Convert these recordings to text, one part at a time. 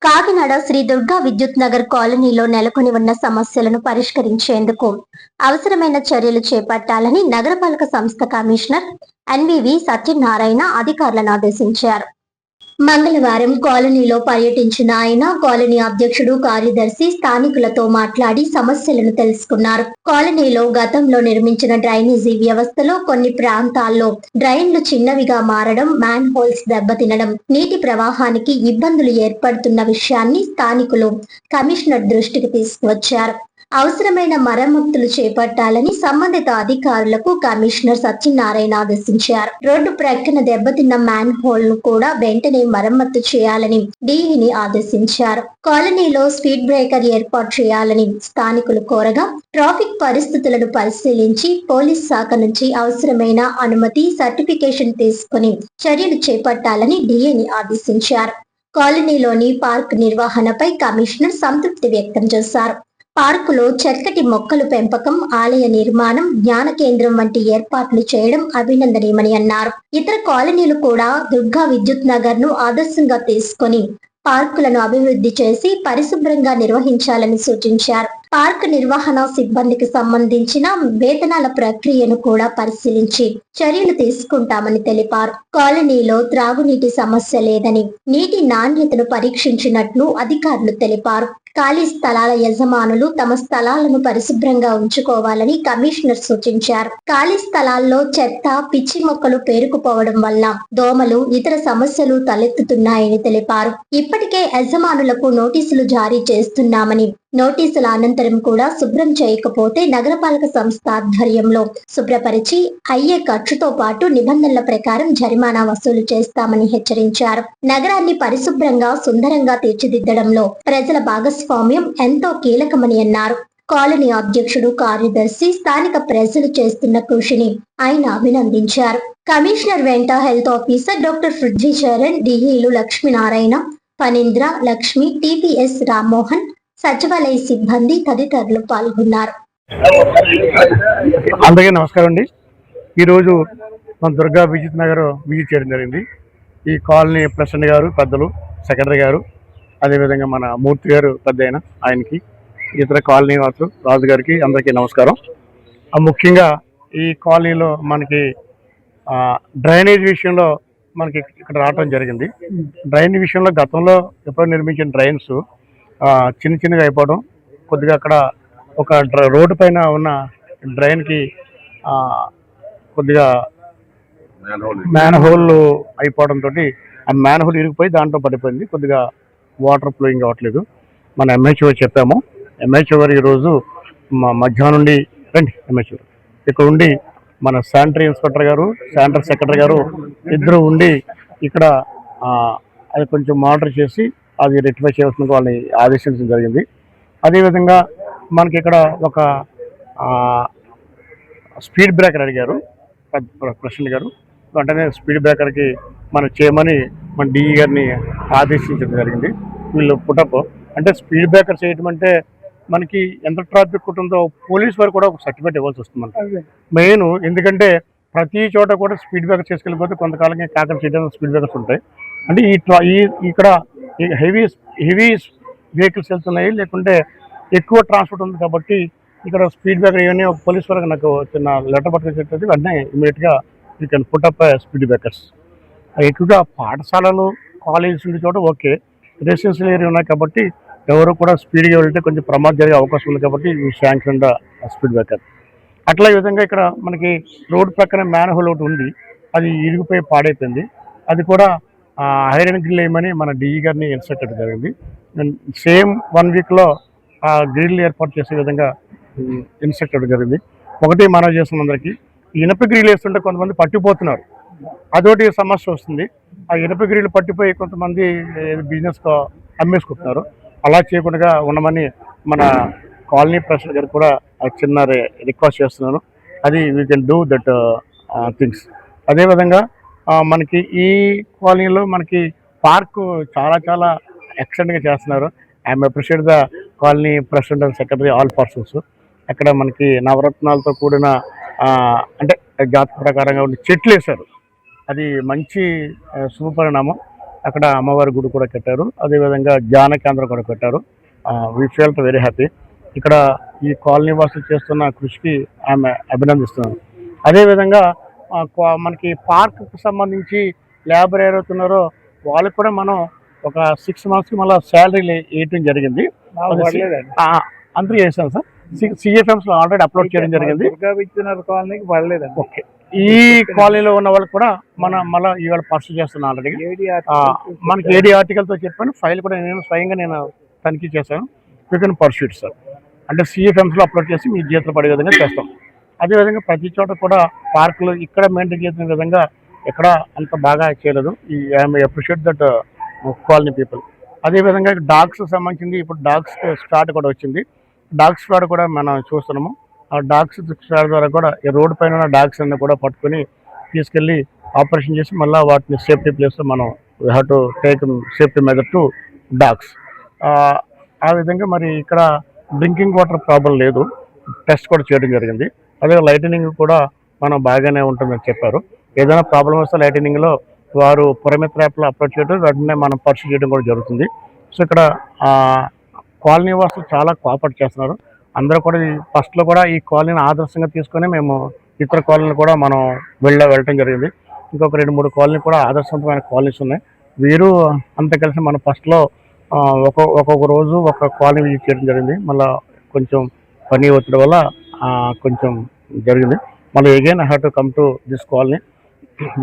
కాకినాడ శ్రీ దుర్గా విద్యుత్ నగర్ కాలనీలో నెలకొని ఉన్న సమస్యలను పరిష్కరించేందుకు అవసరమైన చర్యలు చేపట్టాలని నగరపాలక సంస్థ కమిషనర్ ఎన్వివి సత్యనారాయణ అధికారులను ఆదేశించారు. మంగళవారం కాలనీలో పర్యటించిన ఆయన కాలనీ అధ్యక్షుడు, కార్యదర్శి స్థానికులతో మాట్లాడి సమస్యలను తెలుసుకున్నారు. కాలనీలో గతంలో నిర్మించిన డ్రైనేజీ వ్యవస్థలో కొన్ని ప్రాంతాల్లో డ్రైన్లు చిన్నవిగా మారడం, మ్యాన్ హోల్స్ దెబ్బతినడం, నీటి ప్రవాహానికి ఇబ్బందులు ఏర్పడుతున్న విషయాన్ని స్థానికులు కమిషనర్ దృష్టికి తీసుకువచ్చారు. అవసరమైన మరమ్మతులు చేపట్టాలని సంబంధిత అధికారులకు కమిషనర్ సత్యనారాయణ ఆదేశించారు. రోడ్డు ప్రక్కన దెబ్బతిన్న మ్యాన్ హోల్ ను కూడా వెంటనే మరమ్మతు చేయాలని డీఈని ఆదేశించారు. కాలనీలో స్పీడ్ బ్రేకర్ ఏర్పాటు చేయాలని స్థానికులు కోరగా ట్రాఫిక్ పరిస్థితులను పరిశీలించి పోలీస్ శాఖ నుంచి అవసరమైన అనుమతి, సర్టిఫికేషన్ తీసుకుని చర్యలు చేపట్టాలని డీఈని ఆదేశించారు. కాలనీలోని పార్క్ నిర్వహణపై కమిషనర్ సంతృప్తి వ్యక్తం చేశారు. పార్కులో చక్కటి మొక్కలు పెంపకం, ఆలయ నిర్మాణం, జ్ఞాన కేంద్రం వంటి ఏర్పాట్లు చేయడం అభినందనీయమని అన్నారు. ఇతర కాలనీలు కూడా దుర్గా విద్యుత్ నగర్ ను ఆదర్శంగా తీసుకుని పార్కులను అభివృద్ధి చేసి పరిశుభ్రంగా నిర్వహించాలని సూచించారు. పార్క్ నిర్వహణ సిబ్బందికి సంబంధించిన వేతనాల ప్రక్రియను కూడా పరిశీలించి చర్యలు తీసుకుంటామని తెలిపారు. కాలనీలో త్రాగునీటి సమస్య లేదని, నీటి నాణ్యతను పరీక్షించినట్లు అధికారులు తెలిపారు. ఖాళీ స్థలాల యజమానులు తమ స్థలాలను పరిశుభ్రంగా ఉంచుకోవాలని కమిషనర్ సూచించారు. ఖాళీ స్థలాల్లో చెత్త, పిచ్చి మొక్కలు పేరుకుపోవడం వల్ల దోమలు, ఇతర సమస్యలు తలెత్తుతున్నాయని తెలిపారు. ఇప్పటికే యజమానులకు నోటీసులు జారీ చేస్తున్నామని, నోటీసుల అనంతరం కూడా శుభ్రం చేయకపోతే నగరపాలక సంస్థ ఆధ్వర్యంలో శుభ్రపరిచి అయ్యే ఖర్చుతో పాటు నిబంధనల ప్రకారం జరిమానా వసూలు చేస్తామని హెచ్చరించారు. నగరాన్ని పరిశుభ్రంగా, సుందరంగా తీర్చిదిద్దడంలో ప్రజల భాగస్వామ్యం ఎంతో కీలకమని అన్నారు. కాలనీ అధ్యక్షుడు, కార్యదర్శి, స్థానిక ప్రజలు చేస్తున్న కృషిని ఆయన అభినందించారు. కమిషనర్ వెంట హెల్త్ ఆఫీసర్ డాక్టర్ పృథ్వీచరణ్, డిఈలు లక్ష్మీనారాయణ, ఫణీంద్ర, లక్ష్మి, టిపిఎస్ రామ్మోహన్, సచివాలయ సిబ్బంది తదితరులు పాల్గొన్నారు. అందరికీ నమస్కారం అండి. ఈరోజు మన దుర్గా విద్యుత్ నగర్ విజిట్ చేయడం జరిగింది. ఈ కాలనీ ప్రెసిడెంట్ గారు, పెద్దలు, సెక్రటరీ గారు, అదేవిధంగా మన మూర్తి గారు పెద్ద అయిన ఆయనకి, ఇతర కాలనీ వాసులు, రాజు గారికి అందరికీ నమస్కారం. ముఖ్యంగా ఈ కాలనీలో మనకి డ్రైనేజ్ విషయంలో మనకి ఇక్కడ రావడం జరిగింది. డ్రైనేజ్ విషయంలో గతంలో ఎప్పుడో నిర్మించిన డ్రైన్స్ చిన్న చిన్నగా అయిపోవడం, కొద్దిగా అక్కడ ఒక రోడ్డు పైన ఉన్న డ్రైన్కి కొద్దిగా మ్యాన్ హోల్ అయిపోవడంతో ఆ మ్యాన్ హోల్ ఇరిగిపోయి దాంట్లో పడిపోయింది. కొద్దిగా వాటర్ ఫ్లోయింగ్ అవ్వట్లేదు. మన ఎంహెచ్ఓ చెప్పాము. ఎంహెచ్ఓ గారు ఈరోజు మధ్యాహ్నం నుండి రండి, ఎంహెచ్ఓ ఇక్కడ ఉండి మన శానిటరీ ఇన్స్పెక్టర్ గారు, శానిటరీ సెక్రటరీ గారు ఇద్దరు ఉండి ఇక్కడ అది కొంచెం మానిటర్ చేసి అది రెక్టిఫై చేయవలసిన వాళ్ళని ఆదేశించడం జరిగింది. అదేవిధంగా మనకి ఇక్కడ ఒక స్పీడ్ బ్రేకర్ అడిగారు ప్రెసిడెంట్ గారు. వెంటనే స్పీడ్ బ్రేకర్కి మనం చేయమని మన డిఈ గారిని ఆదేశించడం జరిగింది. వీళ్ళు పుటప్ అంటే స్పీడ్ బ్రేకర్ చేయడం అంటే మనకి ఎంత ట్రాఫిక్ ఉంటుందో పోలీస్ వారు కూడా ఒక సర్టిఫికేట్ ఇవ్వాల్సి వస్తుంది మనకి మెయిన్. ఎందుకంటే ప్రతి చోట కూడా స్పీడ్ బ్రేకర్ చేసుకెళ్ళిపోతే కొంతకాలంగా కాకర చేయడం స్పీడ్ బ్రేకర్స్ ఉంటాయి. అంటే ఇక్కడ హెవీ వెహికల్స్ వెళ్తున్నాయి, లేకుంటే ఎక్కువ ట్రాన్స్పోర్ట్ ఉంది కాబట్టి ఇక్కడ స్పీడ్ బ్రేకర్ ఇవన్నీ పోలీస్ వరకు నాకు చిన్న లెటర్ పట్టుకొచ్చేది. వెంటనే ఇమీడియట్గా you can put up speed breakers. ఎక్కువగా పాఠశాలలు, కాలేజెస్ ఉండే చోట ఓకే, రెసిడెన్షియల్ ఏరియా ఉన్నాయి కాబట్టి ఎవరు కూడా స్పీడ్గా వెళ్తే కొంచెం ప్రమాదం జరిగే అవకాశం ఉంది కాబట్టి ఈ శాంక్షన్ స్పీడ్ బ్రేకర్. అట్లా ఈ విధంగా ఇక్కడ మనకి రోడ్డు ప్రక్కన మ్యాన్ హోల్ ఒకటి ఉంది, అది ఇరిగిపోయి పాడైపోయింది. అది కూడా ఐరన్ గ్రిల్ వేయమని మన డిఈ గారిని ఇన్స్ట్రక్ట్ చేయడం జరిగింది. సేమ్ 1 వీక్లో ఆ గ్రిల్ ఏర్పాటు చేసే విధంగా ఇన్స్ట్రక్ట్ చేయడం జరిగింది. ఒకటి మనం చేస్తున్న అందరికీ ఇనప గ్రిల్ వేస్తుంటే కొంతమంది పట్టిపోతున్నారు, అదొకటి సమస్య వస్తుంది. ఆ ఇనప గ్రిల్ పట్టిపోయి కొంతమంది బిజినెస్ అమ్మేసుకుంటున్నారు. అలా చేయకుండా ఉండమని మన కాలనీ ప్రెసిడెంట్ గారు కూడా చిన్న రిక్వెస్ట్ చేస్తున్నాను. అది we can do that things. అదేవిధంగా మనకి ఈ కాలనీలో మనకి పార్కు చాలా ఎక్సలెంట్గా చేస్తున్నారు. I'm appreciate the colony president and secretary all persons. అక్కడ మనకి నవరత్నాలతో కూడిన అంటే జాతక ప్రకారంగా ఉండే చెట్లు వేశారు. అది మంచి శుభపరిణామం. అక్కడ అమ్మవారి గుడి కూడా కట్టారు. అదేవిధంగా ధ్యాన కేంద్రం కూడా కట్టారు. We feel very happy. ఇక్కడ ఈ కాలనీ వాసులు చేస్తున్న కృషికి ఆమె అభినందిస్తున్నాను. అదేవిధంగా మనకి పార్క్కి సంబంధించి లేబర్ ఎవరైతున్నారో వాళ్ళకి కూడా మనం ఒక 6 monthsకి మళ్ళీ శాలరీ వేయటం జరిగింది. అందరూ చేశాను సార్. సిఎఫ్ఎంస్లో ఆల్రెడీ అప్లోడ్ చేయడం జరిగింది. కాలనీకి పడలేదండి. ఓకే, ఈ కాలనీలో ఉన్న వాళ్ళకి కూడా మళ్ళీ ఇవాళ పర్సూ చేస్తున్నాను ఆల్రెడీ. మనకి ఏడీ ఆర్టికల్తో చెప్పాను. ఫైల్ కూడా నేను స్వయంగా తనిఖీ చేశాను. You can pursuit sir. అంటే సిఎఫ్ఎంస్లో అప్లోడ్ చేసి మీ చేతులు పడే విధంగా చేస్తాం. అదేవిధంగా ప్రతి చోట కూడా పార్కులు ఇక్కడ మెయింటైన్ చేసిన విధంగా ఎక్కడ అంత బాగా చేయలేదు. ఈ I'm appreciate that colony people. అదేవిధంగా డాగ్స్ సంబంధించింది ఇప్పుడు డాగ్స్ స్టార్ట్ కూడా వచ్చింది. డాగ్స్ స్క్వాడ్ కూడా మనం చూస్తున్నాము. ఆ డాగ్స్ స్క్వాడ్ ద్వారా కూడా ఈ రోడ్డు పైన ఉన్న డాగ్స్ అన్ని కూడా పట్టుకొని తీసుకెళ్ళి ఆపరేషన్ చేసి మళ్ళీ వాటిని సేఫ్టీ ప్లేస్లో మనం we have to take safety measure to dogs. ఆ విధంగా మరి ఇక్కడ డ్రింకింగ్ వాటర్ ప్రాబ్లం లేదు. టెస్ట్ కూడా చేయడం జరిగింది. అదే లైటనింగ్ కూడా మనం బాగానే ఉంటుందని చెప్పారు. ఏదైనా ప్రాబ్లం వస్తే లైటనింగ్లో వారు పురమిత్ర యాప్లో అప్లోడ్ చేయడం, వెంటనే మనం పర్సూ చేయడం కూడా జరుగుతుంది. సో ఇక్కడ కాలనీ వాసులు చాలా కోఆపరేట్ చేస్తున్నారు. అందరూ కూడా ఫస్ట్లో కూడా ఈ కాలనీని ఆదర్శంగా తీసుకొని మేము ఇతర కాలనీలు కూడా మనం వెళ్ళటం జరిగింది. ఇంకొక 2-3 కాలనీ కూడా ఆదర్శవంతమైన కాలనీస్ ఉన్నాయి. వీరు అంతా కలిసి మన ఫస్ట్లో ఒక్కొక్క రోజు ఒక కాలనీ విజిట్ చేయడం జరిగింది. మళ్ళీ కొంచెం పని ఒత్తిడి వల్ల కొంచెం జరిగింది. మళ్ళీ again I have to come to this colony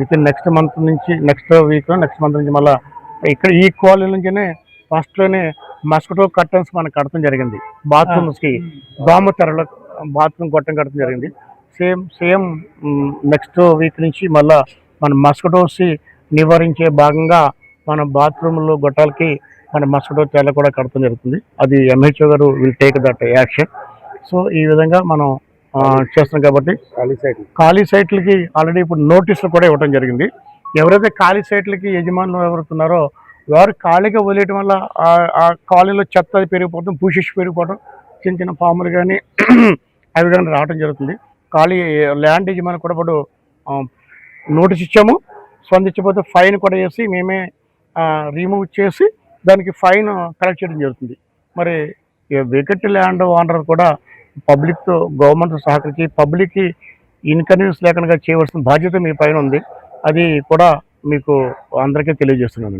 with in next month నుంచి మళ్ళీ ఇక్కడ ఈ కాలనీ నుంచినే ఫస్ట్లోనే మస్కిటో కర్టన్స్ మనం కట్టడం జరిగింది. బాత్రూమ్స్కి దోమ తెరలో బాత్రూమ్ కట్టడం జరిగింది. సేమ్ నెక్స్ట్ వీక్ నుంచి మళ్ళీ మన మస్కిటోస్ నివారించే భాగంగా మన బాత్రూమ్లో గొట్టాలకి మన మస్కిటో తెరలు కూడా కట్టడం జరుగుతుంది. అది ఎంహెచ్ఓ గారు will take that action. So ఈ విధంగా మనం చేస్తున్నాం కాబట్టి ఖాళీ సైట్లకి ఆల్రెడీ ఇప్పుడు నోటీసులు కూడా ఇవ్వడం జరిగింది. ఎవరైతే ఖాళీ సైట్లకి యజమానులు ఎవరుతున్నారో వారు ఖాళీగా వదిలేయడం వల్ల ఆ కాలనీలో చెత్త అది పెరిగిపోవడం, భూషిష్ పెరిగిపోవడం, చిన్న చిన్న పాములు కానీ అవి కానీ రావడం జరుగుతుంది. ఖాళీ ల్యాండ్ యజమాని కూడా ఇప్పుడు నోటీస్ ఇచ్చాము. స్పందించకపోతే ఫైన్ కూడా వేసి మేమే రిమూవ్ చేసి దానికి ఫైన్ కలెక్ట్ చేయడం జరుగుతుంది. మరి వేకెంట్ ల్యాండ్ ఓనర్ కూడా పబ్లిక్తో గవర్నమెంట్ సహకరించి పబ్లిక్కి ఇన్కన్వీనియన్స్ లేకుండా చేయవలసిన బాధ్యత మీ పైన ఉంది. అది కూడా మీకు అందరికీ తెలియజేస్తున్నాను.